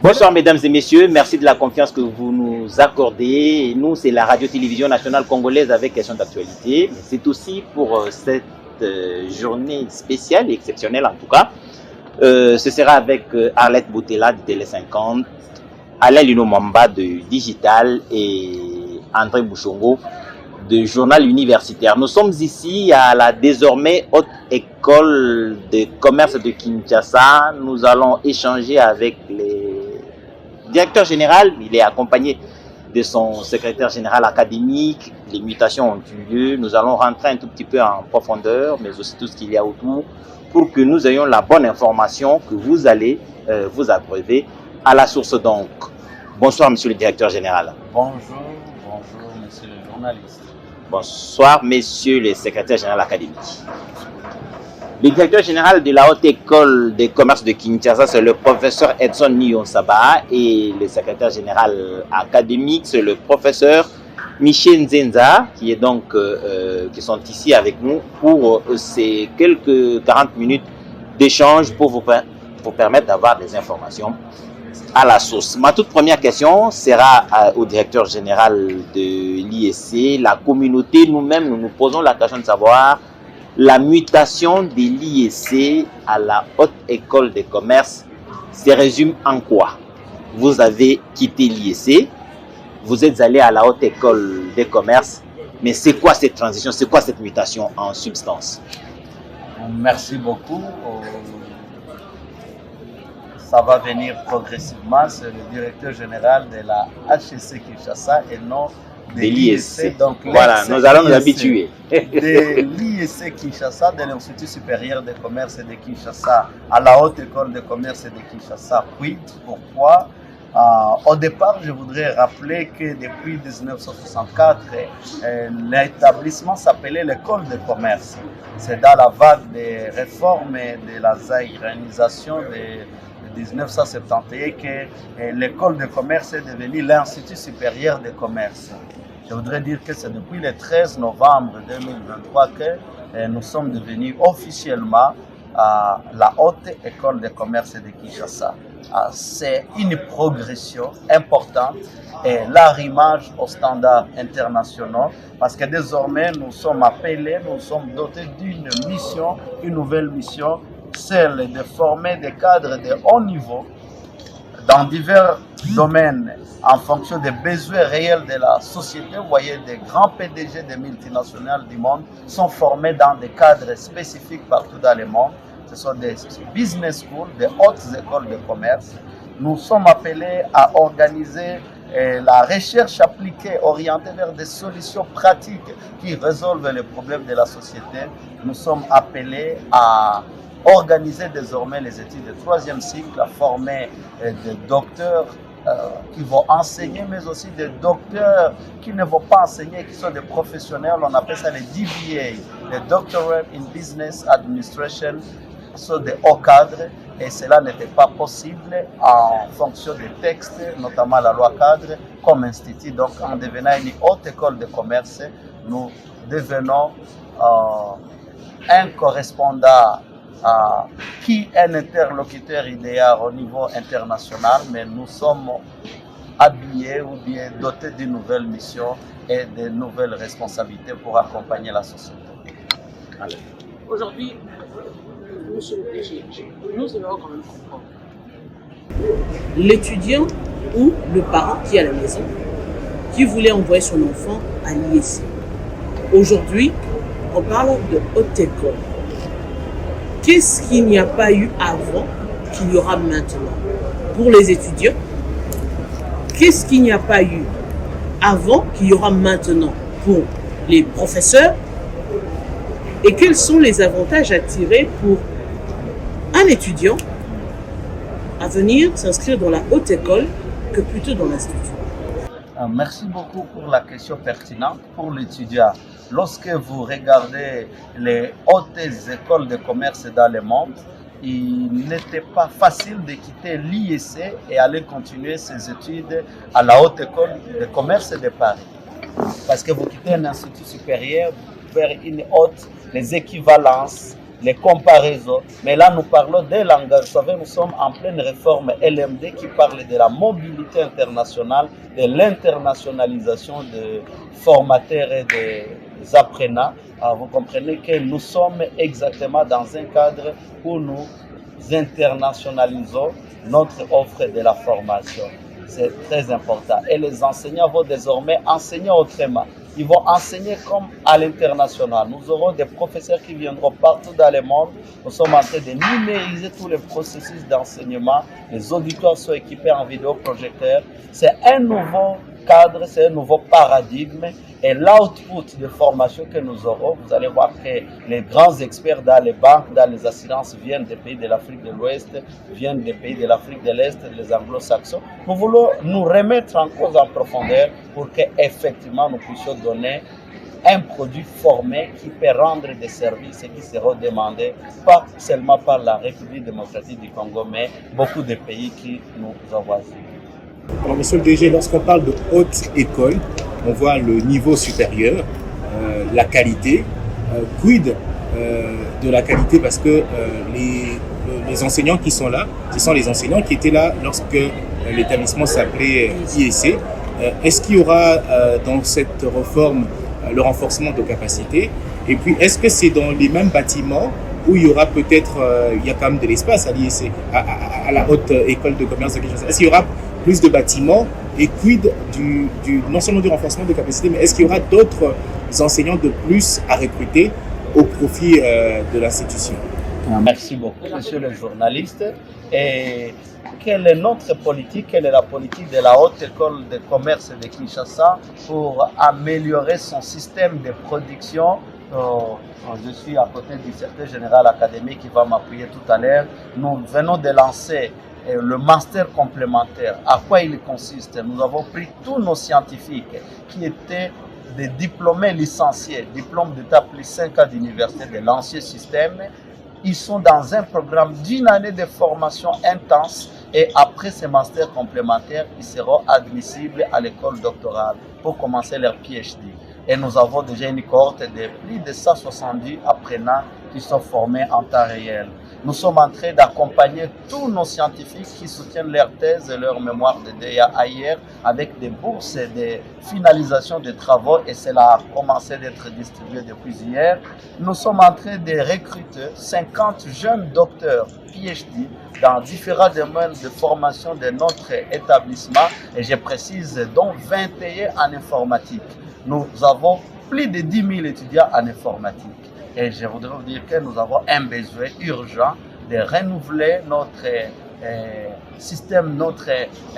Bonsoir mesdames et messieurs, merci de la confiance que vous nous accordez. Et nous, c'est la radio-télévision nationale congolaise avec questions d'actualité. C'est aussi pour cette journée spéciale et exceptionnelle en tout cas. Ce sera avec Arlette Boutella de Télé 50, Alain Lino Mamba de Digital et André Bouchongo de Journal Universitaire. Nous sommes ici à la désormais Haute École de Commerce de Kinshasa. Nous allons échanger avec le directeur général. Il est accompagné de son secrétaire général académique. Les mutations ont eu lieu. Nous allons rentrer un tout petit peu en profondeur, mais aussi tout ce qu'il y a autour, pour que nous ayons la bonne information que vous allez vous abreuver à la source. Donc, bonsoir monsieur le directeur général. Bonjour monsieur le journaliste. Bonsoir monsieur le secrétaire général académique. Le directeur général de la Haute École des commerces de Kinshasa, c'est le professeur Edson Niyonsaba, et le secrétaire général académique, c'est le professeur Michel Nzenza, qui sont ici avec nous pour ces quelques 40 minutes d'échange pour vous permettre d'avoir des informations à la source. Ma toute première question sera au directeur général de l'IEC. La communauté, nous-mêmes, nous nous posons la question de savoir la mutation de l'IEC à la Haute École des commerces se résume en quoi? Vous avez quitté l'IEC, vous êtes allé à la Haute École des commerces, mais c'est quoi cette transition, c'est quoi cette mutation en substance? Merci beaucoup. Ça va venir progressivement. C'est le directeur général de la HEC Kinshasa et non de l'IEC. Donc voilà, nous allons nous habituer. De l'IEC Kinshasa, de l'Institut supérieur de commerce de Kinshasa à la Haute École de commerce de Kinshasa. Puis, pourquoi? Au départ, je voudrais rappeler que depuis 1964, l'établissement s'appelait l'École de commerce. C'est dans la vague des réformes et de la zaïranisation de 1971 que l'école de commerce est devenue l'Institut supérieur de commerce. Je voudrais dire que c'est depuis le 13 novembre 2023 que nous sommes devenus officiellement la Haute École de commerce de Kinshasa. C'est une progression importante et l'arrimage aux standards internationaux parce que désormais nous sommes appelés, nous sommes dotés d'une mission, une nouvelle mission, celle de former des cadres de haut niveau dans divers domaines en fonction des besoins réels de la société. Vous voyez, des grands PDG des multinationales du monde sont formés dans des cadres spécifiques partout dans le monde. Ce sont des business schools, des hautes écoles de commerce. Nous sommes appelés à organiser la recherche appliquée, orientée vers des solutions pratiques qui résolvent les problèmes de la société. Nous sommes appelés à organiser désormais les études de troisième cycle, à former des docteurs qui vont enseigner, mais aussi des docteurs qui ne vont pas enseigner, qui sont des professionnels. On appelle ça les DBA, les Doctorate in Business Administration, sont des hauts cadres, et cela n'était pas possible en fonction des textes, notamment la loi cadre, comme institut. Donc, en devenant une haute école de commerce, nous devenons un correspondant qui est un interlocuteur idéal au niveau international, mais nous sommes habillés ou bien dotés d'une nouvelle mission et de nouvelles responsabilités pour accompagner la société. Aujourd'hui, monsieur le DG, nous allons quand même comprendre. L'étudiant ou le parent qui est à la maison, qui voulait envoyer son enfant à l'IEC. Aujourd'hui, on parle de haute école. Qu'est-ce qu'il n'y a pas eu avant qu'il y aura maintenant pour les étudiants? Qu'est-ce qu'il n'y a pas eu avant qu'il y aura maintenant pour les professeurs? Et quels sont les avantages à tirer pour un étudiant à venir s'inscrire dans la haute école que plutôt dans l'institut? Merci beaucoup pour la question pertinente pour l'étudiant. Lorsque vous regardez les hautes écoles de commerce dans le monde, il n'était pas facile de quitter l'IEC et aller continuer ses études à la Haute École de commerce de Paris. Parce que vous quittez un institut supérieur vers une haute, les équivalences les comparaisons. Mais là, nous parlons des langages. Vous savez, nous sommes en pleine réforme LMD qui parle de la mobilité internationale, de l'internationalisation des formateurs et des apprenants. Alors, vous comprenez que nous sommes exactement dans un cadre où nous internationalisons notre offre de la formation. C'est très important. Et les enseignants vont désormais enseigner autrement. Ils vont enseigner comme à l'international. Nous aurons des professeurs qui viendront partout dans le monde. Nous sommes en train de numériser tous les processus d'enseignement. Les auditeurs sont équipés en vidéoprojecteurs. C'est un nouveau cadre, c'est un nouveau paradigme. Et l'output de formation que nous aurons, vous allez voir que les grands experts dans les banques, dans les assurances viennent des pays de l'Afrique de l'Ouest, viennent des pays de l'Afrique de l'Est, les anglo-saxons. Nous voulons nous remettre en cause en profondeur pour qu'effectivement nous puissions donner un produit formé qui peut rendre des services et qui seront demandés pas seulement par la République démocratique du Congo, mais beaucoup de pays qui nous avoisinent. Alors, monsieur le DG, lorsqu'on parle de haute école, on voit le niveau supérieur, la qualité. Quid de la qualité, parce que les enseignants qui sont là, ce sont les enseignants qui étaient là lorsque l'établissement s'appelait IEC. Est-ce qu'il y aura dans cette réforme le renforcement de capacités? Et puis, est-ce que c'est dans les mêmes bâtiments où il y aura peut-être, il y a quand même de l'espace à l'IEC, à la haute école de commerce de Kinshasa? Est-ce qu'il y aura plus de bâtiments et quid non seulement du renforcement de capacité, mais est-ce qu'il y aura d'autres enseignants de plus à recruter au profit de l'institution? Merci beaucoup, monsieur le journaliste. Et quelle est notre politique? Quelle est la politique de la Haute École de Commerce de Kinshasa pour améliorer son système de production? Je suis à côté du secrétaire général académique qui va m'appuyer tout à l'heure. Nous venons de lancer le master complémentaire. À quoi il consiste? Nous avons pris tous nos scientifiques qui étaient des diplômés licenciés, diplôme d'état plus 5 ans d'université de l'ancien système. Ils sont dans un programme d'une année de formation intense et après ce master complémentaire, ils seront admissibles à l'école doctorale pour commencer leur PhD. Et nous avons déjà une cohorte de plus de 170 apprenants qui sont formés en temps réel. Nous sommes en train d'accompagner tous nos scientifiques qui soutiennent leur thèse et leur mémoire de DEA ailleurs avec des bourses et des finalisations de travaux et cela a commencé d'être distribué depuis hier. Nous sommes en train de recruter 50 jeunes docteurs PhD dans différents domaines de formation de notre établissement et je précise dont 21 en informatique. Nous avons plus de 10 000 étudiants en informatique. Et je voudrais vous dire que nous avons un besoin urgent de renouveler notre système, notre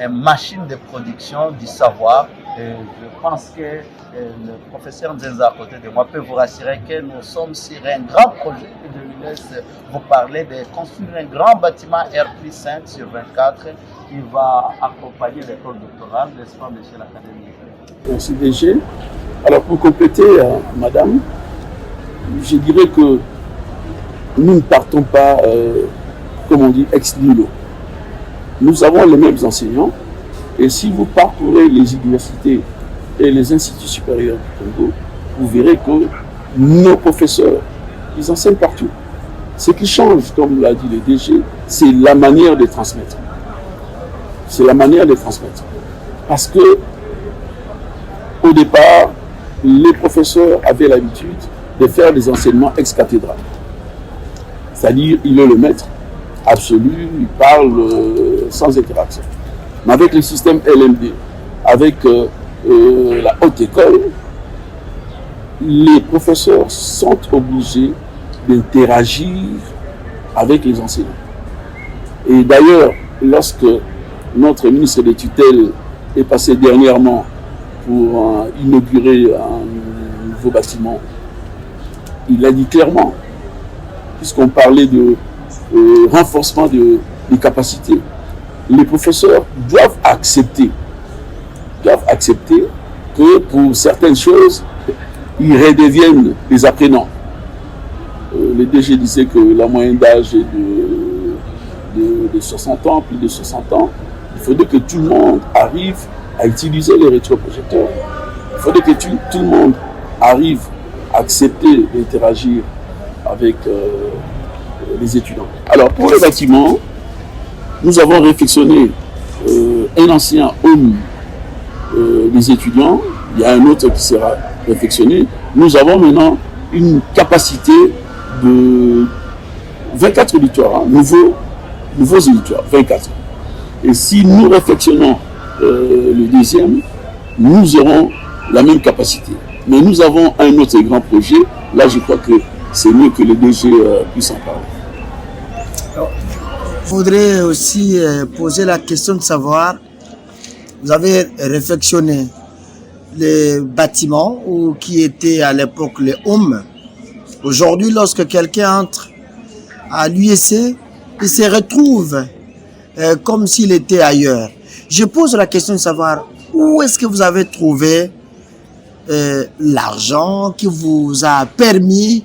machine de production du savoir. Et je pense que le professeur Nzenza à côté de moi peut vous rassurer que nous sommes sur un grand projet que je lui laisse vous parler de construire un grand bâtiment R+5 sur 24 qui va accompagner l'école doctorale, n'est-ce pas, monsieur l'académie? Merci DG. Alors pour compléter, madame, je dirais que nous ne partons pas, comme on dit, ex nihilo. Nous avons les mêmes enseignants et si vous parcourez les universités et les instituts supérieurs du Congo, vous verrez que nos professeurs, ils enseignent partout. Ce qui change, comme l'a dit le DG, c'est la manière de transmettre. C'est la manière de transmettre. Parce que au départ, les professeurs avaient l'habitude de faire des enseignements ex-cathédrale. C'est-à-dire, il est le maître absolu, il parle sans interaction. Mais avec le système LMD, avec la haute école, les professeurs sont obligés d'interagir avec les enseignants. Et d'ailleurs, lorsque notre ministre de tutelle est passé dernièrement pour inaugurer un nouveau bâtiment, il a dit clairement, puisqu'on parlait de renforcement des capacités, les professeurs doivent accepter que pour certaines choses, ils redeviennent des apprenants. Le DG disait que la moyenne d'âge est de 60 ans, plus de 60 ans. Il faudrait que tout le monde arrive à utiliser les rétroprojecteurs. Il faudrait que tout le monde arrive à accepter d'interagir avec les étudiants. Alors pour le bâtiment, nous avons réflexionné un ancien homme des étudiants, il y a un autre qui sera réflexionné. Nous avons maintenant une capacité de 24 auditoires, hein, nouveaux auditoires, 24. Et si nous réflexionnons le deuxième, nous aurons la même capacité. Mais nous avons un autre grand projet. Là, je crois que c'est mieux que le DG puisse en parler. Je voudrais aussi poser la question de savoir, vous avez réflexionné les bâtiments qui étaient à l'époque les homes. Aujourd'hui, lorsque quelqu'un entre à l'USC, il se retrouve comme s'il était ailleurs. Je pose la question de savoir où est-ce que vous avez trouvé l'argent qui vous a permis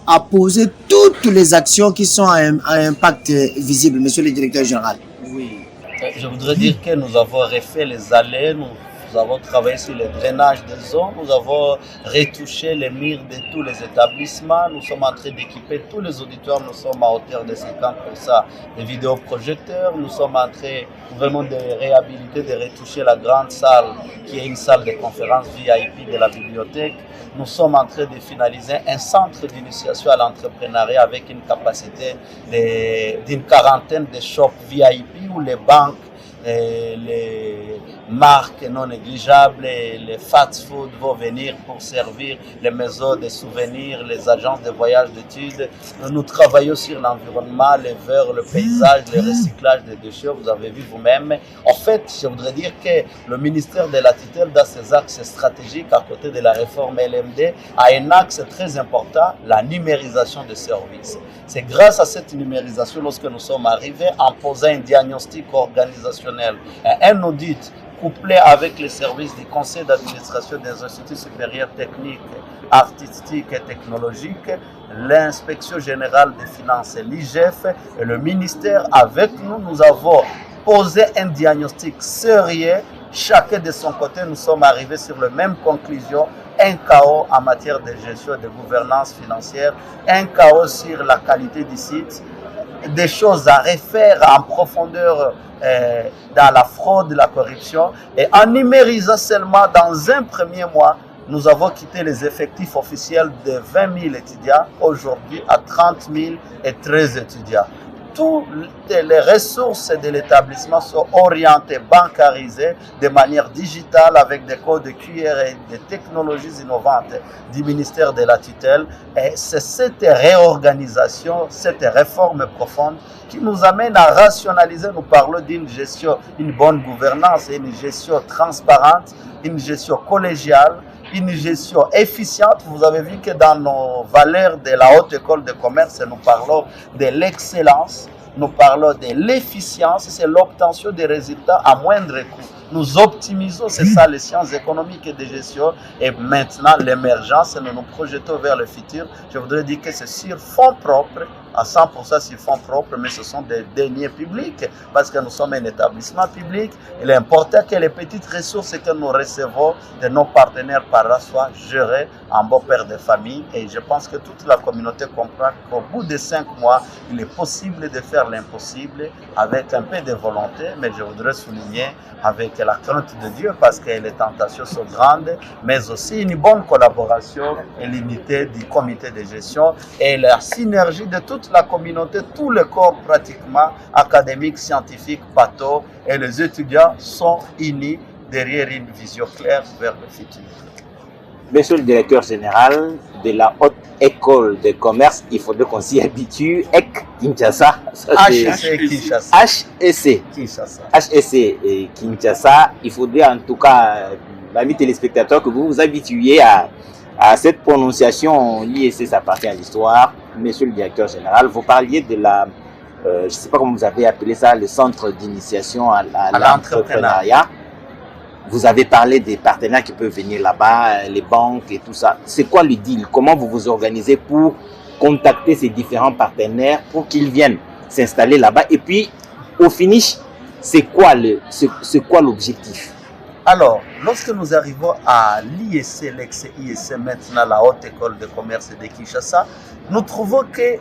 à poser toutes les actions qui sont à impact visible, monsieur le directeur général. Oui, je voudrais dire que nous avons refait les allées, nous avons travaillé sur le drainage des eaux, nous avons retouché les murs de tous les établissements, nous sommes en train d'équiper tous les auditoires, nous sommes à hauteur de 50% des vidéoprojecteurs, nous sommes en train vraiment de réhabiliter, de retoucher la grande salle qui est une salle de conférence VIP de la bibliothèque. Nous sommes en train de finaliser un centre d'initiation à l'entrepreneuriat avec une capacité d'une quarantaine de shops VIP où les banques, les marques non négligeables, les fast-food vont venir pour servir les maisons de souvenirs, les agences de voyage d'études. Nous travaillons sur l'environnement, les verres, le paysage, le recyclage des déchets, vous avez vu vous-même. En fait, je voudrais dire que le ministère de la tutelle, dans ses axes stratégiques, à côté de la réforme LMD, a un axe très important, la numérisation des services. C'est grâce à cette numérisation, lorsque nous sommes arrivés, en posant un diagnostic organisationnel, un audit couplé avec les services du conseil d'administration des instituts supérieurs techniques, artistiques et technologiques, l'inspection générale des finances, l'IGF et le ministère, avec nous, nous avons posé un diagnostic sérieux. Chacun de son côté, nous sommes arrivés sur les mêmes conclusions. Un chaos en matière de gestion et de gouvernance financière, un chaos sur la qualité du site, des choses à refaire en profondeur dans la fraude, la corruption. Et en numérisant seulement dans un premier mois, nous avons quitté les effectifs officiels de 20 000 étudiants, aujourd'hui à 30 013 étudiants. Toutes les ressources de l'établissement sont orientées, bancarisées de manière digitale avec des codes QR et des technologies innovantes du ministère de la tutelle. Et c'est cette réorganisation, cette réforme profonde qui nous amène à rationaliser. Nous parlons d'une gestion, une bonne gouvernance, une gestion transparente, une gestion collégiale, une gestion efficiente. Vous avez vu que dans nos valeurs de la Haute École de Commerce, nous parlons de l'excellence, nous parlons de l'efficience, c'est l'obtention des résultats à moindre coût. Nous optimisons, c'est ça les sciences économiques et de gestion. Et maintenant, l'émergence, nous nous projetons vers le futur. Je voudrais dire que c'est sur fonds propres, à 100% sur fonds propres, mais ce sont des deniers publics, parce que nous sommes un établissement public. Il est important que les petites ressources que nous recevons de nos partenaires par là soient gérées en bon père de famille. Et je pense que toute la communauté comprend qu'au bout de 5 mois, il est possible de faire l'impossible avec un peu de volonté, mais je voudrais souligner avec la crainte de Dieu, parce que les tentations sont grandes, mais aussi une bonne collaboration et l'unité du comité de gestion et la synergie de toute la communauté, tous les corps pratiquement académiques, scientifiques, pathos, et les étudiants sont unis derrière une vision claire vers le futur. Monsieur le directeur général de la Haute École de Commerce, il faudrait qu'on s'y habitue. EC Kinshasa. HEC Kinshasa. HEC. Kinshasa. HEC et Kinshasa. Il faudrait en tout cas, amis téléspectateurs, que vous vous habituiez à cette prononciation. L'ISC, ça appartient à l'histoire. Monsieur le directeur général, vous parliez de la, je ne sais pas comment vous avez appelé ça, le centre d'initiation à l'entrepreneuriat. Vous avez parlé des partenaires qui peuvent venir là-bas, les banques et tout ça. C'est quoi le deal? Comment vous vous organisez pour contacter ces différents partenaires pour qu'ils viennent s'installer là-bas? Et puis, au finish, c'est quoi l'objectif? Alors, lorsque nous arrivons à l'IEC, l'ex-IEC, maintenant la Haute École de Commerce de Kinshasa, nous trouvons que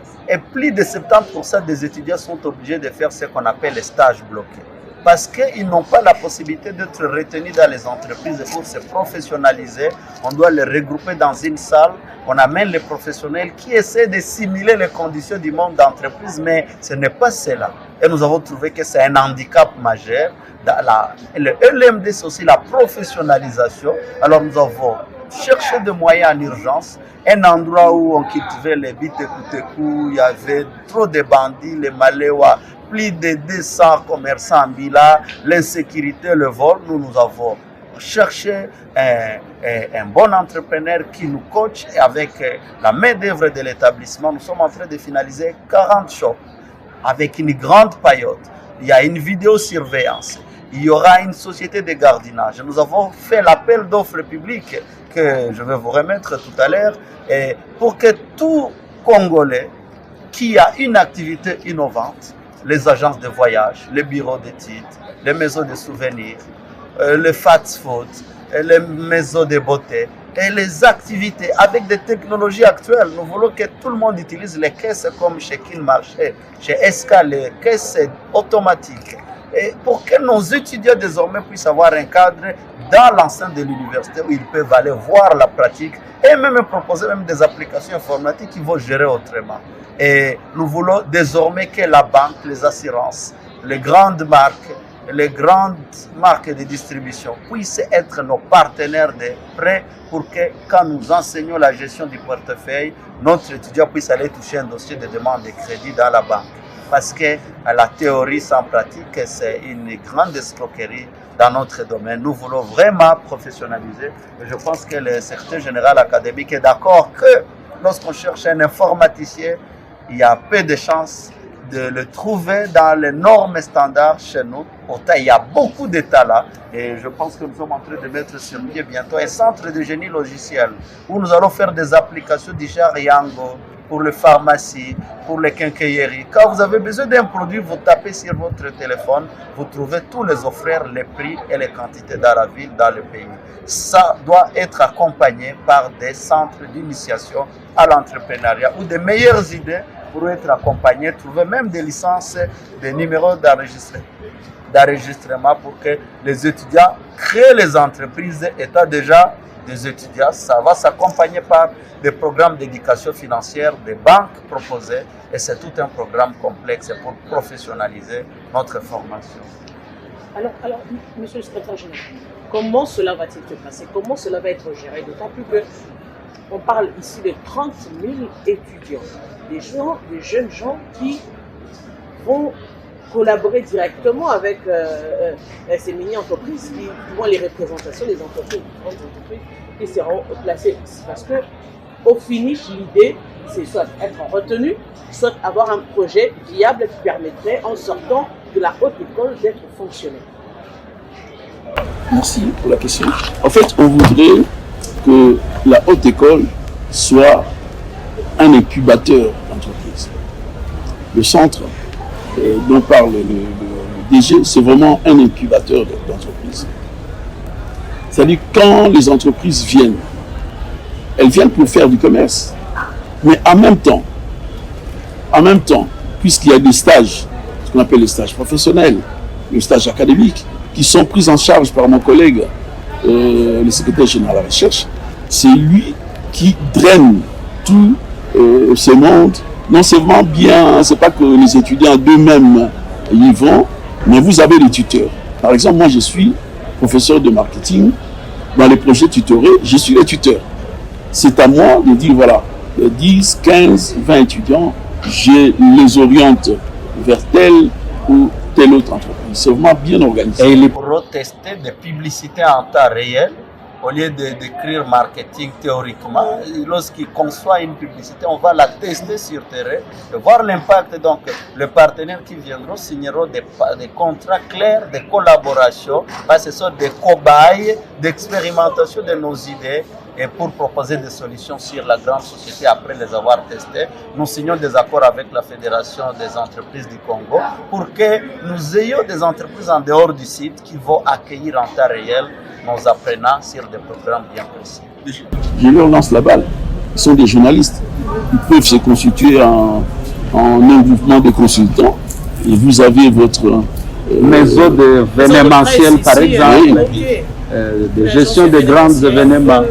plus de 70% des étudiants sont obligés de faire ce qu'on appelle les stages bloqués. Parce qu'ils n'ont pas la possibilité d'être retenus dans les entreprises pour se professionnaliser. On doit les regrouper dans une salle. On amène les professionnels qui essaient de simuler les conditions du monde d'entreprise, mais ce n'est pas cela. Et nous avons trouvé que c'est un handicap majeur. Le LMD, c'est aussi la professionnalisation. Alors nous avons cherché des moyens en urgence. Un endroit où on cultivait les Bitekou, il y avait trop de bandits, les Maléwa, plus de 200 commerçants en Bila, l'insécurité, le vol. Nous avons cherché un bon entrepreneur qui nous coach et avec la main-d'œuvre de l'établissement, nous sommes en train de finaliser 40 shops avec une grande paillote. Il y a une vidéosurveillance. Il y aura une société de gardiennage. Nous avons fait l'appel d'offres publiques que je vais vous remettre tout à l'heure pour que tout Congolais qui a une activité innovante, les agences de voyage, les bureaux d'études, les maisons de souvenirs, les fast-food, les maisons de beauté et les activités avec des technologies actuelles. Nous voulons que tout le monde utilise les caisses comme chez Kinmarché, chez SK, les caisses automatiques. Et pour que nos étudiants désormais puissent avoir un cadre dans l'enceinte de l'université où ils peuvent aller voir la pratique et même proposer même des applications informatiques qui vont gérer autrement. Et nous voulons désormais que la banque, les assurances, les grandes marques de distribution puissent être nos partenaires de prêt pour que quand nous enseignons la gestion du portefeuille, notre étudiant puisse aller toucher un dossier de demande de crédit dans la banque. Parce que la théorie sans pratique, c'est une grande escroquerie dans notre domaine. Nous voulons vraiment professionnaliser. Et je pense que le secrétaire général académique est d'accord que lorsqu'on cherche un informaticien, il y a peu de chances de le trouver dans les normes standards chez nous. Pourtant, il y a beaucoup d'États là. Et je pense que nous sommes en train de mettre sur pied bientôt un centre de génie logiciel où nous allons faire des applications du genre Yango pour les pharmacies, pour les quincailleries. Quand vous avez besoin d'un produit, vous tapez sur votre téléphone, vous trouvez tous les offres, les prix et les quantités dans la ville, dans le pays. Ça doit être accompagné par des centres d'initiation à l'entrepreneuriat ou des meilleures idées pour être accompagné, trouver même des licences, des numéros d'enregistrement pour que les étudiants créent les entreprises étant déjà des étudiants. Ça va s'accompagner par des programmes d'éducation financière, des banques proposées et c'est tout un programme complexe pour professionnaliser notre formation. Alors, monsieur le secrétaire général, comment cela va-t-il se passer? Comment cela va être géré? D'autant plus que on parle ici de 30 000 étudiants, des jeunes gens qui vont collaborer directement avec ces mini-entreprises qui vont les représentations des entreprises, des grandes entreprises qui seront placées ici. Parce que au finish, l'idée, c'est soit être retenu, soit avoir un projet viable qui permettrait, en sortant de la haute école, d'être fonctionnaire. Merci pour la question. En fait, on voudrait que la haute école soit un incubateur d'entreprise. Le centre dont parle le DG, c'est vraiment un incubateur d'entreprise. C'est-à-dire quand les entreprises viennent, elles viennent pour faire du commerce. Mais en même temps, puisqu'il y a des stages, ce qu'on appelle les stages professionnels, les stages académiques, qui sont pris en charge par mon collègue, le secrétaire général à la recherche, c'est lui qui draine tout ce monde. Non seulement bien, c'est pas que les étudiants d'eux-mêmes y vont, mais vous avez des tuteurs. Par exemple, moi je suis professeur de marketing. Dans les projets tutorés, je suis le tuteur. C'est à moi de dire, voilà, 10, 15, 20 étudiants, je les oriente vers telle ou telle autre entreprise. C'est vraiment bien organisé. Et il pourra tester des publicités en temps réel au lieu d'écrire marketing théoriquement. Lorsqu'il conçoit une publicité, on va la tester sur terrain et voir l'impact. Donc, les partenaires qui viendront signeront des contrats clairs de collaboration. Ce sont des cobayes d'expérimentation de nos idées et pour proposer des solutions sur la grande société après les avoir testées. Nous signons des accords avec la Fédération des entreprises du Congo pour que nous ayons des entreprises en dehors du site qui vont accueillir en temps réel nos apprenants sur des programmes bien précis. Je leur lance la balle. Ils sont des journalistes. Ils peuvent se constituer en un groupement de consultants. Et vous avez votre maison d'événementiel, par exemple, de gestion de grands événements.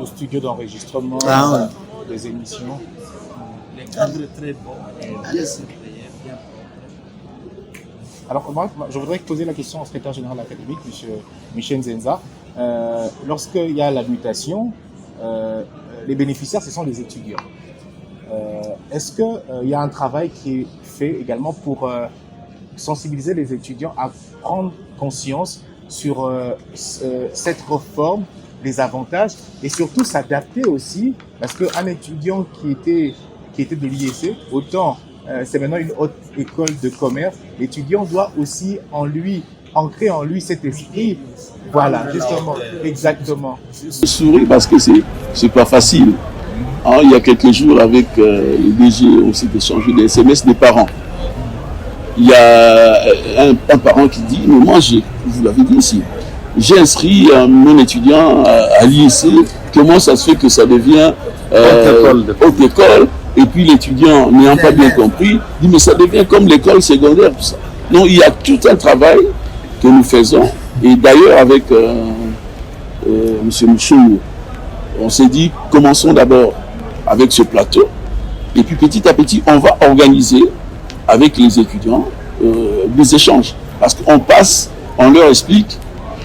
Au studio d'enregistrement, des émissions. Les cadres très beaux. Alors, moi, je voudrais poser la question au secrétaire général académique, M. Michel Nzenza. Lorsqu'il y a la mutation, les bénéficiaires, ce sont les étudiants. Est-ce qu'il y a un travail qui est fait également pour sensibiliser les étudiants à prendre conscience sur cette réforme, les avantages, et surtout s'adapter aussi, parce qu'un étudiant qui était de l'IEC, autant c'est maintenant une haute école de commerce, l'étudiant doit aussi ancrer en lui cet esprit. Voilà, justement, exactement. Je souris parce que c'est pas facile. Hein, il y a quelques jours, avec le DG, on s'est échangé des SMS des parents. Il y a un parent qui dit, mais moi, vous l'avez dit ici, j'ai inscrit mon étudiant à l'IEC, comment ça se fait que ça devient haute école, et puis l'étudiant, n'ayant pas bien compris, dit, mais ça devient comme l'école secondaire, tout ça. Donc, il y a tout un travail que nous faisons, et d'ailleurs, avec M. Mouchou, on s'est dit, commençons d'abord avec ce plateau, et puis petit à petit, on va organiser avec les étudiants des échanges. Parce qu'on passe, on leur explique,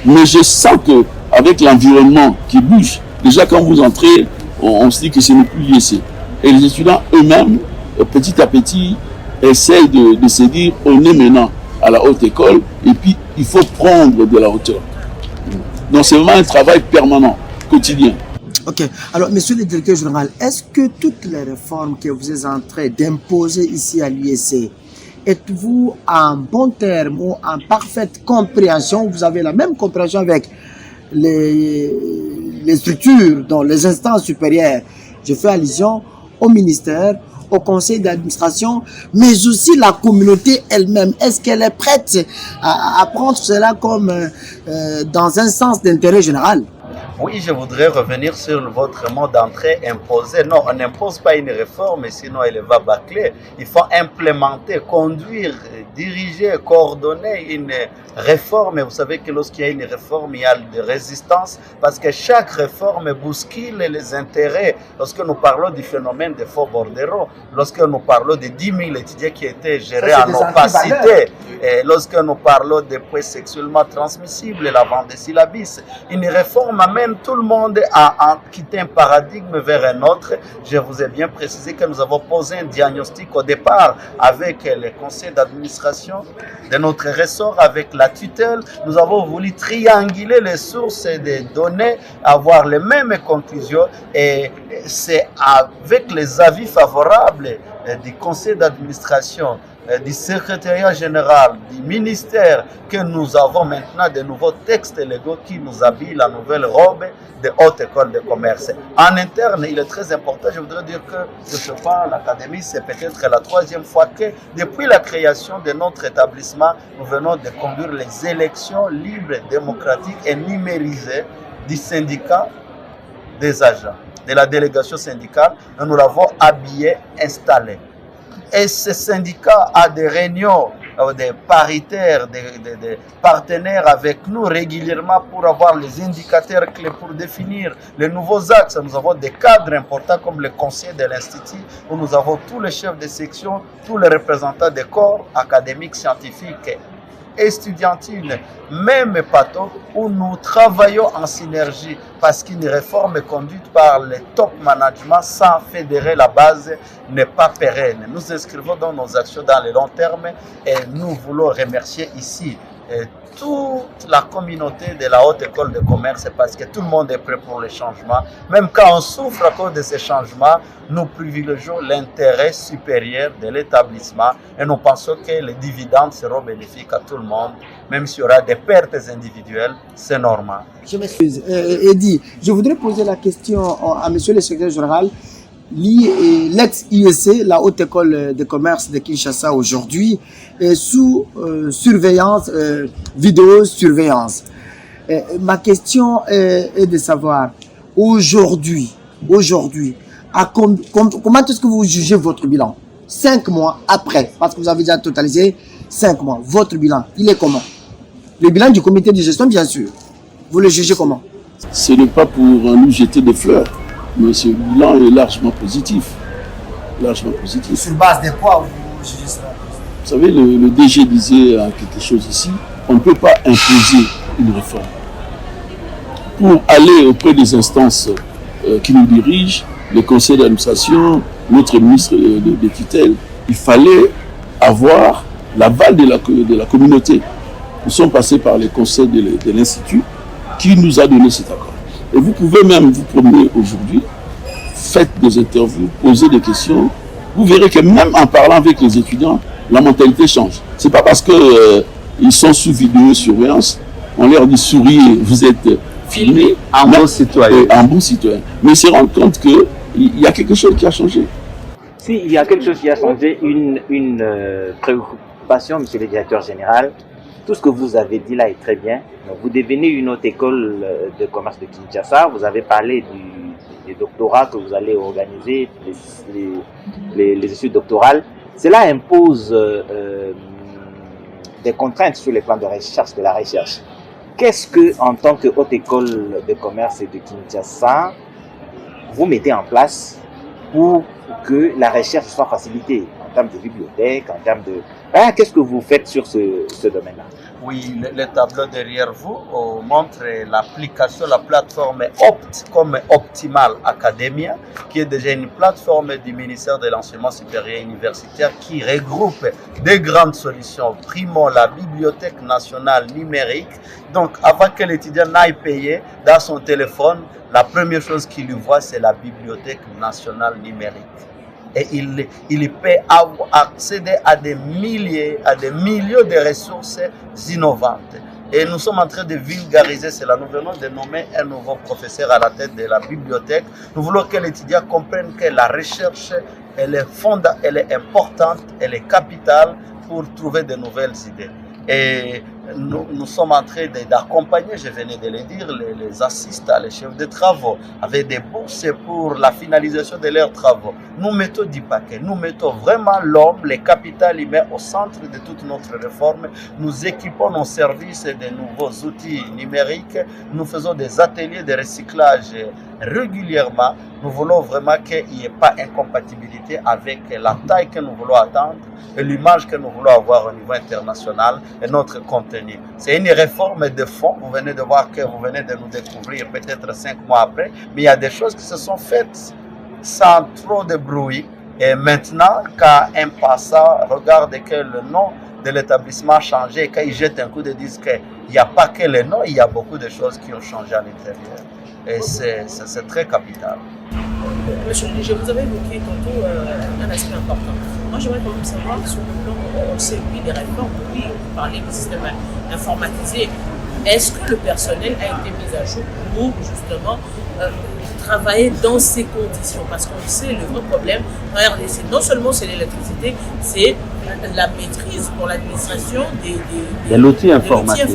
mais je sens qu'avec l'environnement qui bouge, déjà quand vous entrez, on se dit que ce n'est plus l'IEC. Et les étudiants eux-mêmes, petit à petit, essayent de se dire, on est maintenant à la haute école, et puis il faut prendre de la hauteur. Donc c'est vraiment un travail permanent, quotidien. Ok. Alors, monsieur le directeur général, est-ce que toutes les réformes que vous êtes en train d'imposer ici à l'IEC, êtes-vous en bon terme ou en parfaite compréhension? Vous avez la même compréhension avec les structures, dans les instances supérieures. Je fais allusion au ministère, au conseil d'administration, mais aussi la communauté elle-même. Est-ce qu'elle est prête à prendre cela comme dans un sens d'intérêt général? Oui, je voudrais revenir sur votre mot d'entrée imposé. Non, on n'impose pas une réforme, sinon elle va bâcler. Il faut implémenter, conduire, diriger, coordonner une réforme. Et vous savez que lorsqu'il y a une réforme, il y a des résistances, parce que chaque réforme bouscule les intérêts. Lorsque nous parlons du phénomène des faux bordereaux, lorsque nous parlons de 10 000 étudiants qui étaient gérés en opacité, et lorsque nous parlons des points sexuellement transmissibles, la vente des syllabis, une réforme amène tout le monde à quitter un paradigme vers un autre. Je vous ai bien précisé que nous avons posé un diagnostic au départ avec le conseil d'administration de notre ressort, avec la tutelle. Nous avons voulu trianguler les sources des données, avoir les mêmes conclusions, et c'est avec les avis favorables du conseil d'administration, du secrétariat général, du ministère, que nous avons maintenant de nouveaux textes légaux qui nous habillent la nouvelle robe de haute école de commerce. En interne, il est très important, je voudrais dire que de ce pas, l'académie, c'est peut-être la 3e fois que, depuis la création de notre établissement, nous venons de conduire les élections libres, démocratiques et numérisées du syndicat des agents, de la délégation syndicale, et nous l'avons habillé, installé. Et ce syndicat a des réunions, des paritaires, des partenaires avec nous régulièrement pour avoir les indicateurs clés pour définir les nouveaux axes. Nous avons des cadres importants comme le conseil de l'Institut, où nous avons tous les chefs de section, tous les représentants des corps académiques, scientifiques, estudiantine, même pato, où nous travaillons en synergie, parce qu'une réforme conduite par le top management sans fédérer la base n'est pas pérenne. Nous inscrivons dans nos actions dans le long terme, et nous voulons remercier ici toute la communauté de la Haute École de Commerce parce que tout le monde est prêt pour les changements. Même quand on souffre à cause de ces changements, nous privilégions l'intérêt supérieur de l'établissement et nous pensons que les dividendes seront bénéfiques à tout le monde, même s'il y aura des pertes individuelles, c'est normal. Je m'excuse. Eddy, je voudrais poser la question à monsieur le secrétaire général. L'ex-IEC, la Haute École de Commerce de Kinshasa aujourd'hui, est sous surveillance, vidéosurveillance. Ma question est de savoir, aujourd'hui, comment est-ce que vous jugez votre bilan 5 mois après, parce que vous avez déjà totalisé 5 mois, votre bilan, il est comment? Le bilan du comité de gestion, bien sûr. Vous le jugez comment? Ce n'est pas pour nous jeter des fleurs, mais ce bilan est largement positif. Largement positif. Sur base de quoi vous jugez cela? Vous savez, le DG disait quelque chose ici, on ne peut pas imposer une réforme. Pour aller auprès des instances qui nous dirigent, le conseil d'administration, notre ministre de tutelle, il fallait avoir l'aval de la communauté. Nous sommes passés par les conseils de l'Institut qui nous a donné cet accord. Et vous pouvez même vous promener aujourd'hui, faites des interviews, posez des questions. Vous verrez que même en parlant avec les étudiants, la mentalité change. Ce n'est pas parce qu'ils sont sous vidéosurveillance, on leur dit souriez, vous êtes filmés. Un bon citoyen. Un bon citoyen. Mais ils se rendent compte qu'il y a quelque chose qui a changé. Si, il y a quelque chose qui a changé, une préoccupation, monsieur le directeur général. Tout ce que vous avez dit là est très bien. Donc, vous devenez une autre école de commerce de Kinshasa. Vous avez parlé des doctorats que vous allez organiser, les études doctorales. Cela impose des contraintes sur les plans de recherche, de la recherche. Qu'est-ce que, en tant que haute école de commerce de Kinshasa, vous mettez en place pour que la recherche soit facilitée en termes de bibliothèque, en termes de... qu'est-ce que vous faites sur ce domaine-là? Oui, le tableau derrière vous montre l'application, la plateforme comme Optimal Academia, qui est déjà une plateforme du ministère de l'Enseignement supérieur et universitaire qui regroupe des grandes solutions. Primo, la Bibliothèque nationale numérique. Donc, avant que l'étudiant n'aille payer dans son téléphone, la première chose qu'il lui voit, c'est la Bibliothèque nationale numérique. Et il peut accéder à des milliers de ressources innovantes. Et nous sommes en train de vulgariser cela. Nous venons de nommer un nouveau professeur à la tête de la bibliothèque. Nous voulons que l'étudiant comprenne que la recherche, elle est importante, elle est capitale pour trouver de nouvelles idées. Et nous sommes en train d'accompagner, je venais de le dire, les assistants, les chefs de travaux, avec des bourses pour la finalisation de leurs travaux. Nous mettons du paquet, nous mettons vraiment l'homme, le capital humain au centre de toute notre réforme. Nous équipons nos services de nouveaux outils numériques. Nous faisons des ateliers de recyclage régulièrement. Nous voulons vraiment qu'il n'y ait pas incompatibilité avec la taille que nous voulons atteindre et l'image que nous voulons avoir au niveau international et notre contenu. C'est une réforme de fond. Vous venez de voir que vous venez de nous découvrir peut-être 5 mois après, mais il y a des choses qui se sont faites sans trop de bruit. Et maintenant, quand un passant regarde que le nom de l'établissement a changé et quand il jette un coup de disque, il n'y a pas que le nom, il y a beaucoup de choses qui ont changé à l'intérieur. Et c'est très capital. Monsieur le DG, vous avez évoqué tantôt un aspect important. Moi, j'aimerais quand même savoir, sur le plan, on sait, oui, des réformes, oui, on parlait du système informatisé. Est-ce que le personnel a été mis à jour pour, justement, travailler dans ces conditions? Parce qu'on sait, le vrai problème, regardez, non seulement c'est l'électricité, c'est la maîtrise pour l'administration de l'outil informatique.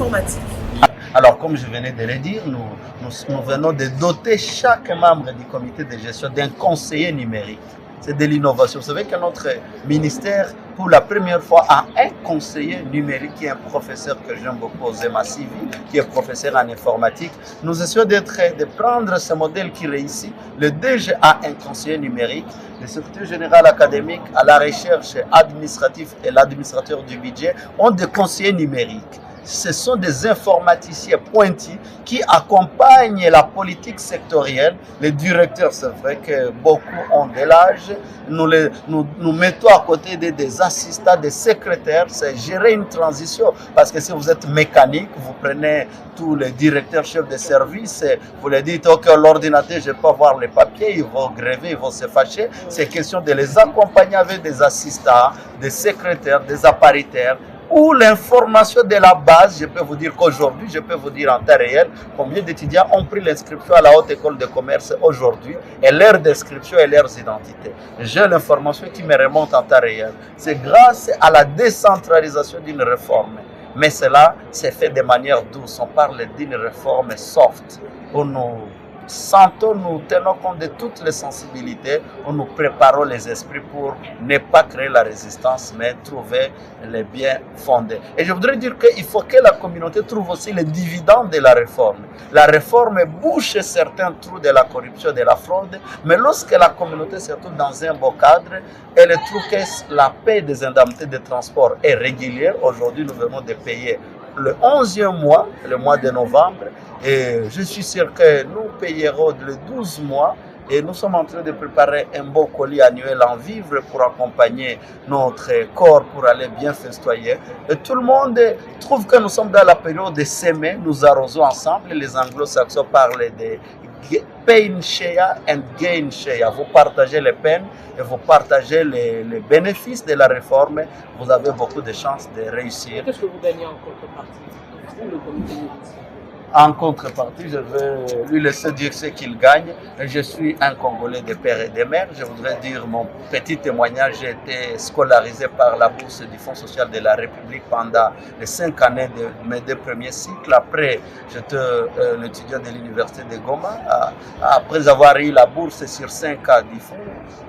Alors, comme je venais de le dire, nous venons de doter chaque membre du comité de gestion d'un conseiller numérique. C'est de l'innovation. Vous savez que notre ministère, pour la première fois, a un conseiller numérique qui est un professeur que j'aime beaucoup, Zema Sivi, qui est professeur en informatique. Nous essayons de prendre ce modèle qui réussit. Le DG a un conseiller numérique, le secrétaire général académique à la recherche administrative et l'administrateur du budget ont des conseillers numériques. ce sont des informaticiens pointus qui accompagnent la politique sectorielle. Les directeurs, c'est vrai que beaucoup ont de l'âge. Nous mettons à côté des assistants, des secrétaires. C'est gérer une transition. Parce que si vous êtes mécanique, vous prenez tous les directeurs, chefs de service, vous leur dites, OK, l'ordinateur, je peux voir les papiers, ils vont gréver, ils vont se fâcher. C'est question de les accompagner avec des assistants, des secrétaires, des apparitaires, ou l'information de la base. Je peux vous dire qu'aujourd'hui, je peux vous dire en temps réel combien d'étudiants ont pris l'inscription à la Haute École de Commerce aujourd'hui et leur description et leurs identités. J'ai l'information qui me remonte en temps réel. C'est grâce à la décentralisation d'une réforme. Mais cela s'est fait de manière douce. On parle d'une réforme soft où nous sentons, nous tenons compte de toutes les sensibilités, où nous préparons les esprits pour ne pas créer la résistance, mais trouver les biens fondés. Et je voudrais dire qu'il faut que la communauté trouve aussi les dividendes de la réforme. La réforme bouche certains trous de la corruption, de la fraude, mais lorsque la communauté se trouve dans un beau cadre, elle trouve que la paie des indemnités de transport est régulière. Aujourd'hui, nous venons de payer le 11e mois, le mois de novembre, et je suis sûr que nous payerons le 12 mois et nous sommes en train de préparer un beau colis annuel en vivre pour accompagner notre corps pour aller bien festoyer. Et tout le monde trouve que nous sommes dans la période de semer, nous arrosons ensemble. Les anglo-saxons parlent de pain share and gain share. Vous partagez les peines et vous partagez les bénéfices de la réforme. Vous avez beaucoup de chances de réussir. Qu'est-ce que vous gagnez en contrepartie? Vous, le comité médical. En contrepartie, je vais lui laisser dire ce qu'il gagne. Je suis un Congolais de père et de mère. Je voudrais dire mon petit témoignage. J'ai été scolarisé par la bourse du Fonds social de la République pendant les 5 années de mes 2 premiers cycles. Après, j'étais l'étudiant de l'université de Goma. Après avoir eu la bourse sur 5 ans du Fonds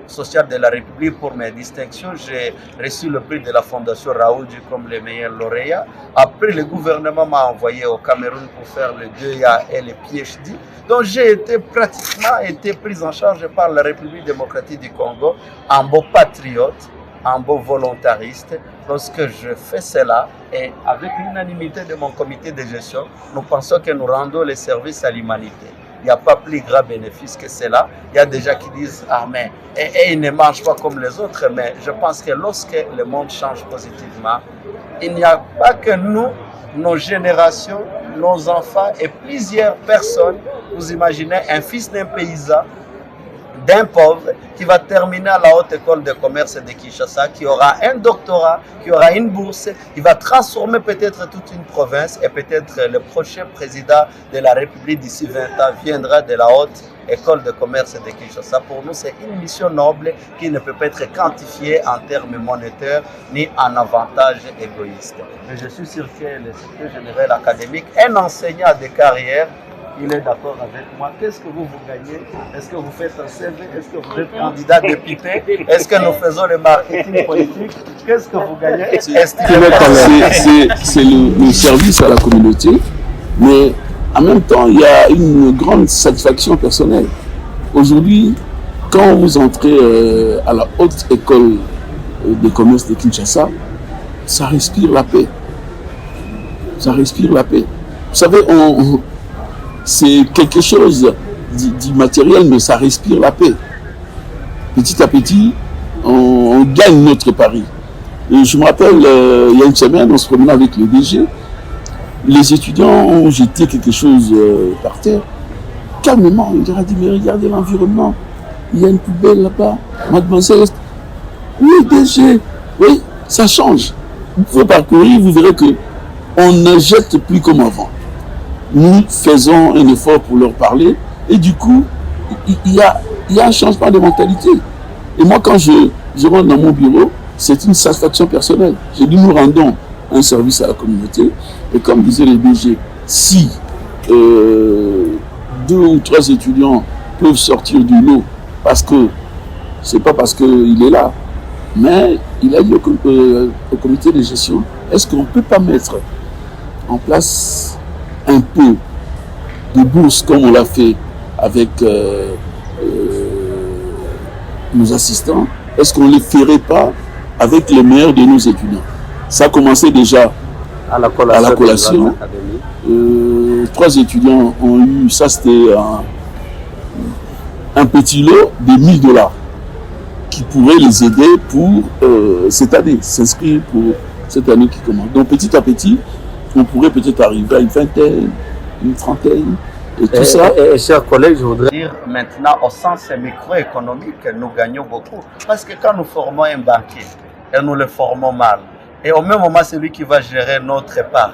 social de la République pour mes distinctions, j'ai reçu le prix de la Fondation Raoudji comme le meilleur lauréat. Après, le gouvernement m'a envoyé au Cameroun pour faire le 2A et le PhD. Donc j'ai pratiquement été pris en charge par la République démocratique du Congo, un beau patriote, un beau volontariste. Lorsque je fais cela, et avec l'unanimité de mon comité de gestion, nous pensons que nous rendons les services à l'humanité. Il n'y a pas plus grand bénéfice que cela. Il y a des gens qui disent « Ah, mais et ils ne mangent pas comme les autres ». Mais je pense que lorsque le monde change positivement, il n'y a pas que nous, nos générations, nos enfants et plusieurs personnes. Vous imaginez un fils d'un paysan, d'un pauvre, qui va terminer à la Haute École de Commerce de Kinshasa, qui aura un doctorat, qui aura une bourse, qui va transformer peut-être toute une province, et peut-être le prochain président de la République d'ici 20 ans viendra de la Haute École de Commerce de Kinshasa. Pour nous, c'est une mission noble qui ne peut pas être quantifiée en termes monétaires ni en avantages égoïstes. Mais je suis sûr que le secrétaire général académique, un enseignant de carrière, il est d'accord avec moi. Qu'est-ce que vous gagnez? Est-ce que vous faites un CV? Est-ce que vous êtes candidat député? Est-ce que nous faisons le marketing politique? Qu'est-ce que vous gagnez? C'est le service à la communauté, mais en même temps, il y a une grande satisfaction personnelle. Aujourd'hui, quand vous entrez à la Haute École de Commerce de Kinshasa, ça respire la paix. Ça respire la paix. Vous savez, c'est quelque chose d'immatériel, mais ça respire la paix. Petit à petit, on gagne notre pari. Et je me rappelle, il y a une semaine, on se promenait avec le DG. Les étudiants ont jeté quelque chose par terre. Calmement, il leur a dit, mais regardez l'environnement. Il y a une poubelle là-bas. Mademoiselle, oui, DG, oui, ça change. Vous pouvez parcourir, vous verrez qu'on ne jette plus comme avant. Nous faisons un effort pour leur parler et du coup, il y a un changement de mentalité. Et moi, quand je rentre dans mon bureau, c'est une satisfaction personnelle. J'ai dit, nous rendons un service à la communauté. Et comme disait le DG, si 2 ou 3 étudiants peuvent sortir du lot parce que, c'est pas parce qu'il est là, mais il a dit au comité de gestion, est-ce qu'on ne peut pas mettre en place un peu de bourse comme on l'a fait avec nos assistants? Est-ce qu'on ne les ferait pas avec les meilleurs de nos étudiants? Ça a commencé déjà à la collation. 3 étudiants ont eu, ça c'était un petit lot de $1000 qui pourrait les aider pour cette année, s'inscrire pour cette année qui commence. Donc petit à petit, on pourrait peut-être arriver à une vingtaine, une trentaine, et tout ça. Et chers collègues, je voudrais dire maintenant au sens microéconomique, nous gagnons beaucoup. Parce que quand nous formons un banquier, et nous le formons mal, et au même moment, c'est lui qui va gérer notre épargne.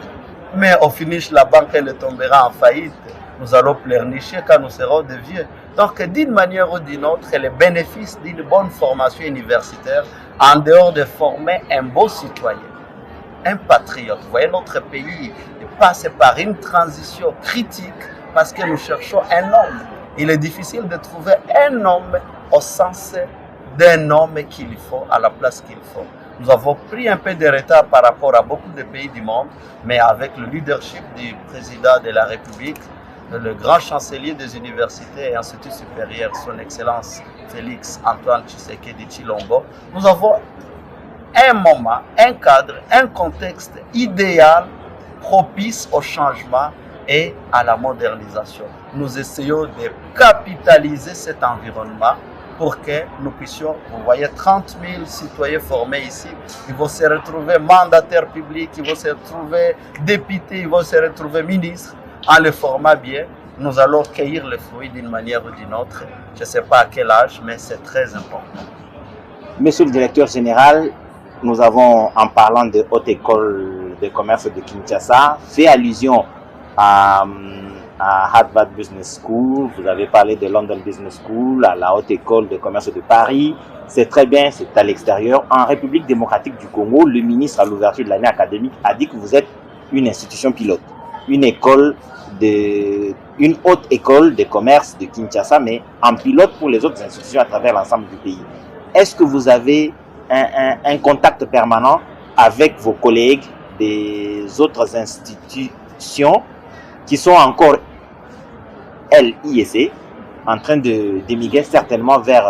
Mais au finish, la banque, elle tombera en faillite. Nous allons pleurnicher quand nous serons des vieux. Donc, d'une manière ou d'une autre, les bénéfices d'une bonne formation universitaire, en dehors de former un beau citoyen, un patriote. Vous voyez, notre pays passe par une transition critique parce que nous cherchons un homme. Il est difficile de trouver un homme au sens d'un homme qu'il faut, à la place qu'il faut. Nous avons pris un peu de retard par rapport à beaucoup de pays du monde, mais avec le leadership du président de la République, le grand chancelier des universités et instituts supérieurs, son Excellence Félix Antoine Tshisekedi Tshilombo, nous avons un moment, un cadre, un contexte idéal propice au changement et à la modernisation. Nous essayons de capitaliser cet environnement pour que nous puissions, vous voyez, 30 000 citoyens formés ici, ils vont se retrouver mandataires publics, ils vont se retrouver députés, ils vont se retrouver ministres. En le format bien, nous allons cueillir les fruits d'une manière ou d'une autre. Je ne sais pas à quel âge, mais c'est très important. Monsieur le directeur général, nous avons, en parlant de Haute École de Commerce de Kinshasa, fait allusion à Harvard Business School, vous avez parlé de London Business School, à la Haute École de Commerce de Paris. C'est très bien, c'est à l'extérieur. En République démocratique du Congo, le ministre à l'ouverture de l'année académique a dit que vous êtes une institution pilote. Une haute école de commerce de Kinshasa, mais en pilote pour les autres institutions à travers l'ensemble du pays. Est-ce que vous avez un contact permanent avec vos collègues des autres institutions qui sont encore, LIEC, en train d'émigrer certainement vers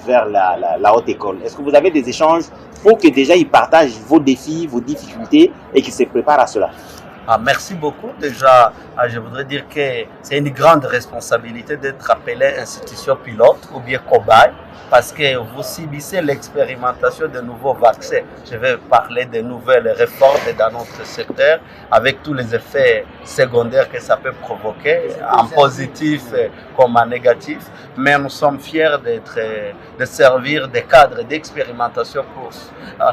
la haute école? Est-ce que vous avez des échanges pour que déjà ils partagent vos défis, vos difficultés et qu'ils se préparent à cela? Merci beaucoup. Déjà, je voudrais dire que c'est une grande responsabilité d'être appelé institution pilote ou bien cobaye parce que vous subissez l'expérimentation de nouveaux vaccins. Je vais parler de nouvelles réformes dans notre secteur avec tous les effets secondaires que ça peut provoquer, en positif comme en négatif. Mais nous sommes fiers de servir des cadres d'expérimentation pour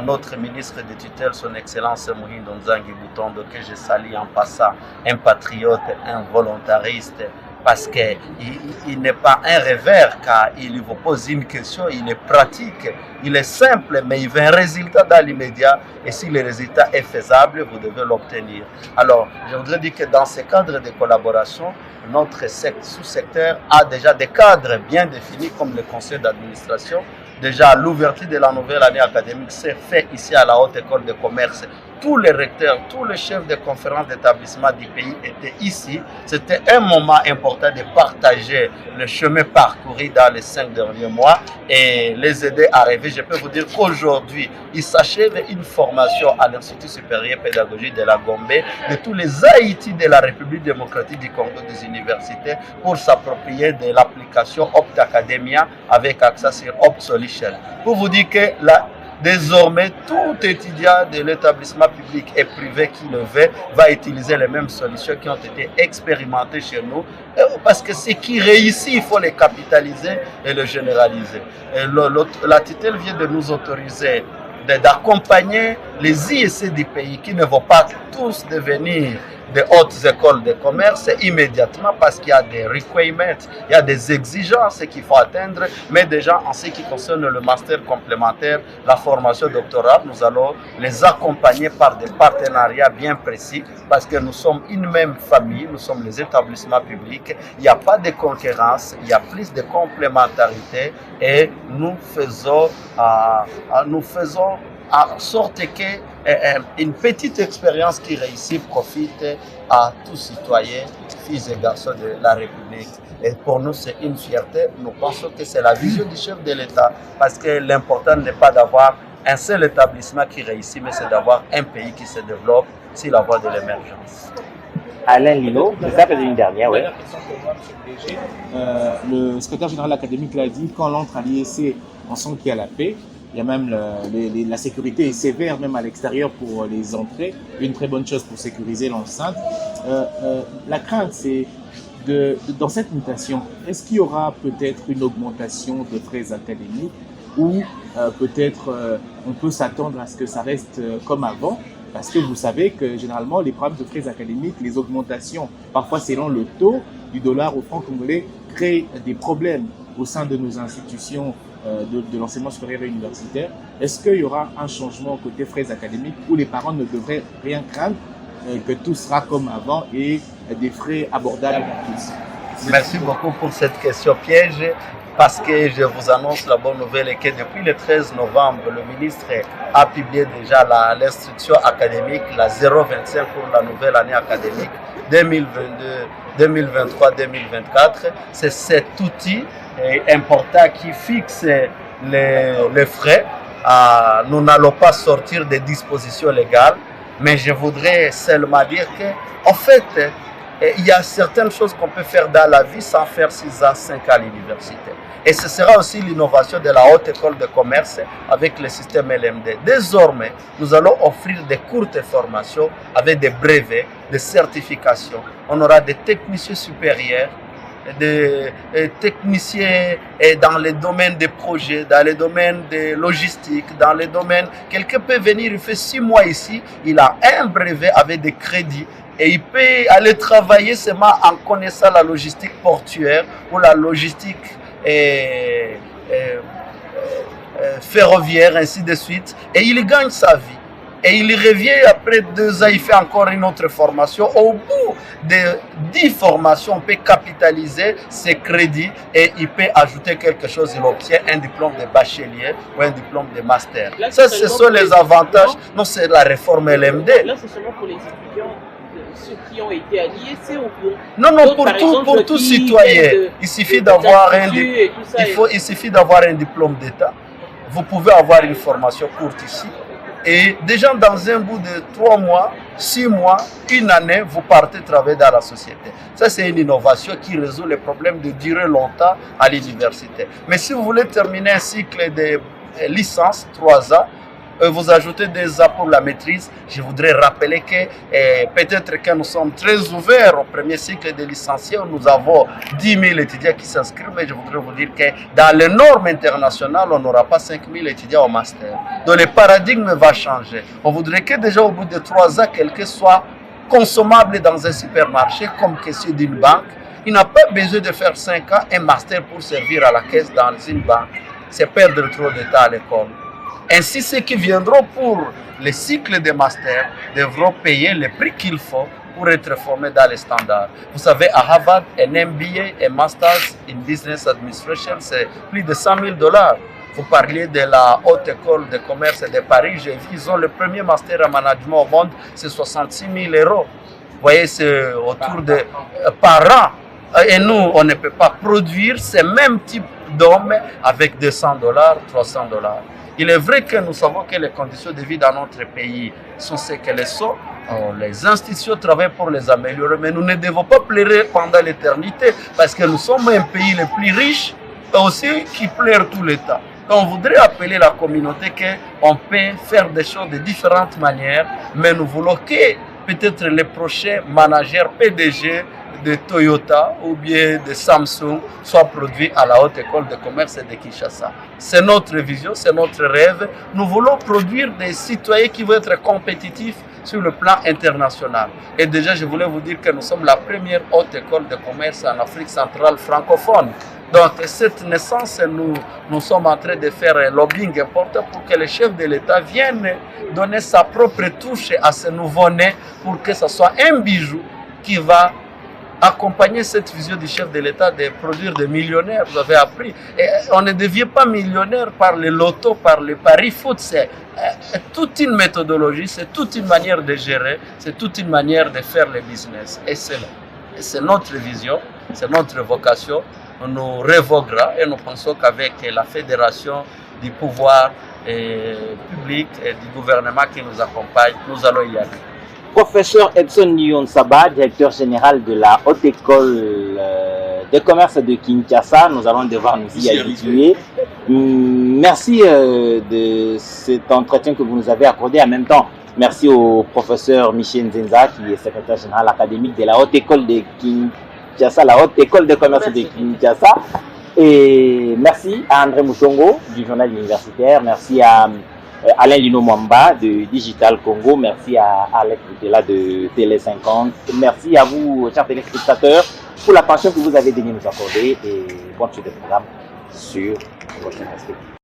notre ministre de tutelle, son Excellence Mohindo Nzangi Butondo, que je salue en passant, un patriote, un volontariste, parce qu'il n'est pas un rêveur, car il vous pose une question, il est pratique, il est simple, mais il veut un résultat dans l'immédiat, et si le résultat est faisable, vous devez l'obtenir. Alors, je voudrais dire que dans ces cadres de collaboration, notre sous-secteur a déjà des cadres bien définis, comme le conseil d'administration. Déjà, l'ouverture de la nouvelle année académique s'est faite ici à la Haute École de Commerce. Tous les recteurs, tous les chefs de conférences d'établissement du pays étaient ici. C'était un moment important de partager le chemin parcouru dans les 5 derniers mois et les aider à rêver. Je peux vous dire qu'aujourd'hui, il s'achève une formation à l'Institut supérieur pédagogique de la Gombe de tous les Haïtis de la République démocratique du Congo des universités pour s'approprier de l'application Opt Academia avec accès sur Opt Solution. Pour vous dire que désormais, tout étudiant de l'établissement public et privé qui le veut va utiliser les mêmes solutions qui ont été expérimentées chez nous. Parce que ce qui réussit, il faut les capitaliser et les généraliser. Et la tutelle vient de nous autoriser d'accompagner les IEC du pays qui ne vont pas tous devenir des hautes écoles de commerce immédiatement parce qu'il y a des requirements, il y a des exigences qu'il faut atteindre, mais déjà en ce qui concerne le master complémentaire, la formation doctorale, nous allons les accompagner par des partenariats bien précis parce que nous sommes une même famille, nous sommes les établissements publics, il n'y a pas de concurrence, il y a plus de complémentarité et nous faisons en sorte qu'une petite expérience qui réussit profite à tous citoyens, filles et garçons de la République. Et pour nous, c'est une fierté. Nous pensons que c'est la vision du chef de l'État parce que l'important n'est pas d'avoir un seul établissement qui réussit, mais c'est d'avoir un pays qui se développe sur la voie de l'émergence. Alain Lino, c'est ça peut-être une dernière, oui. Le secrétaire général académique l'a dit, quand on entre à l'IEC, on sent qu'il y a la paix. Il y a même la sécurité est sévère, même à l'extérieur pour les entrées. Une très bonne chose pour sécuriser l'enceinte. La crainte, c'est dans cette mutation, est-ce qu'il y aura peut-être une augmentation des frais académiques ou peut-être on peut s'attendre à ce que ça reste comme avant? Parce que vous savez que généralement, les problèmes de frais académiques, les augmentations, parfois selon le taux du dollar au franc congolais, créent des problèmes au sein de nos institutions de l'enseignement supérieur et universitaire. Est-ce qu'il y aura un changement côté frais académiques où les parents ne devraient rien craindre, que tout sera comme avant et des frais abordables pour tous? Merci beaucoup pour cette question piège, parce que je vous annonce la bonne nouvelle et que depuis le 13 novembre, le ministre a publié déjà l'instruction académique, la 025 pour la nouvelle année académique 2023-2024. C'est cet outil important qui fixe les frais. Nous n'allons pas sortir des dispositions légales, mais je voudrais seulement dire qu'en fait, il y a certaines choses qu'on peut faire dans la vie sans faire 6 ans, 5 ans à l'université. Et ce sera aussi l'innovation de la Haute École de Commerce avec le système LMD. Désormais, nous allons offrir des courtes formations avec des brevets, des certifications. On aura des techniciens supérieurs, des techniciens dans les domaines des projets, dans les domaines de logistique, dans les domaines... Quelqu'un peut venir, il fait 6 mois ici, il a un brevet avec des crédits et il peut aller travailler seulement en connaissant la logistique portuaire ou la logistique ferroviaire, ainsi de suite, et il gagne sa vie. Et il revient après 2 ans, il fait encore une autre formation. Au bout de 10 formations, on peut capitaliser ses crédits et il peut ajouter quelque chose. Il obtient un diplôme de bachelier ou un diplôme de master. Là, ça, ce sont les avantages. Non, c'est la réforme LMD. Là, c'est seulement pour les étudiants, ceux qui ont été à l'IEC ou pour... Non, pour tout citoyen. Il suffit d'avoir il suffit d'avoir un diplôme d'État. Vous pouvez avoir une formation courte ici. Et déjà dans un bout de 3 mois, 6 mois, 1 année, vous partez travailler dans la société. Ça, c'est une innovation qui résout les problèmes de durer longtemps à l'université. Mais si vous voulez terminer un cycle de licence, 3 ans, vous ajoutez 2 ans pour la maîtrise, je voudrais rappeler que peut-être que nous sommes très ouverts au premier cycle de licenciés, où nous avons 10 000 étudiants qui s'inscrivent, mais je voudrais vous dire que dans les normes internationales, on n'aura pas 5 000 étudiants au master. Donc le paradigme va changer. On voudrait que déjà au bout de 3 ans, quelqu'un soit consommable dans un supermarché comme caissier d'une banque. Il n'a pas besoin de faire 5 ans un master pour servir à la caisse dans une banque. C'est perdre trop de temps à l'école. Ainsi, ceux qui viendront pour les cycles de master devront payer le prix qu'il faut pour être formés dans les standards. Vous savez, à Harvard, un MBA, un Masters in Business Administration, c'est plus de $100 000. Vous parliez de la Haute École de Commerce de Paris, j'ai vu, ils ont le premier master en management au monde, c'est 66 000 €. Vous voyez, c'est autour de par an. Et nous, on ne peut pas produire ce même type d'hommes avec $200, $300. Il est vrai que nous savons que les conditions de vie dans notre pays sont ce qu'elles sont. Les institutions travaillent pour les améliorer, mais nous ne devons pas pleurer pendant l'éternité parce que nous sommes un pays le plus riche et aussi qui pleure tout le temps. On voudrait appeler la communauté qu'on peut faire des choses de différentes manières, mais nous voulons que peut-être les prochains managers PDG de Toyota ou bien de Samsung soient produits à la Haute École de Commerce de Kinshasa. C'est notre vision, c'est notre rêve. Nous voulons produire des citoyens qui vont être compétitifs sur le plan international. Et déjà, je voulais vous dire que nous sommes la première Haute École de Commerce en Afrique centrale francophone. Donc, cette naissance, nous sommes en train de faire un lobbying important pour que le chef de l'État vienne donner sa propre touche à ce nouveau-né pour que ce soit un bijou qui va accompagner cette vision du chef de l'État de produire des millionnaires. Vous avez appris. Et on ne devient pas millionnaire par le loto, par le pari foot. C'est toute une méthodologie, c'est toute une manière de gérer, c'est toute une manière de faire le business. Et c'est notre vision, c'est notre vocation. On nous révoquera et nous pensons qu'avec la fédération du pouvoir public et du gouvernement qui nous accompagne, nous allons y aller. Professeur Edson Niyonsaba, directeur général de la Haute École de Commerce de Kinshasa, nous allons devoir nous y habituer. Merci de cet entretien que vous nous avez accordé. En même temps, merci au professeur Michel Nzenza, qui est secrétaire général académique de la Haute École de Kinshasa, la Haute École de Commerce de Kinshasa. Et merci à André Mouchongo du journal universitaire. Merci à Alain Lino Mwamba de Digital Congo. Merci à Alex Butela de Télé 50. Merci à vous, chers téléspectateurs, pour l'attention que vous avez daigné nous accorder. Et bonne suite de programme sur votre chaîne respective.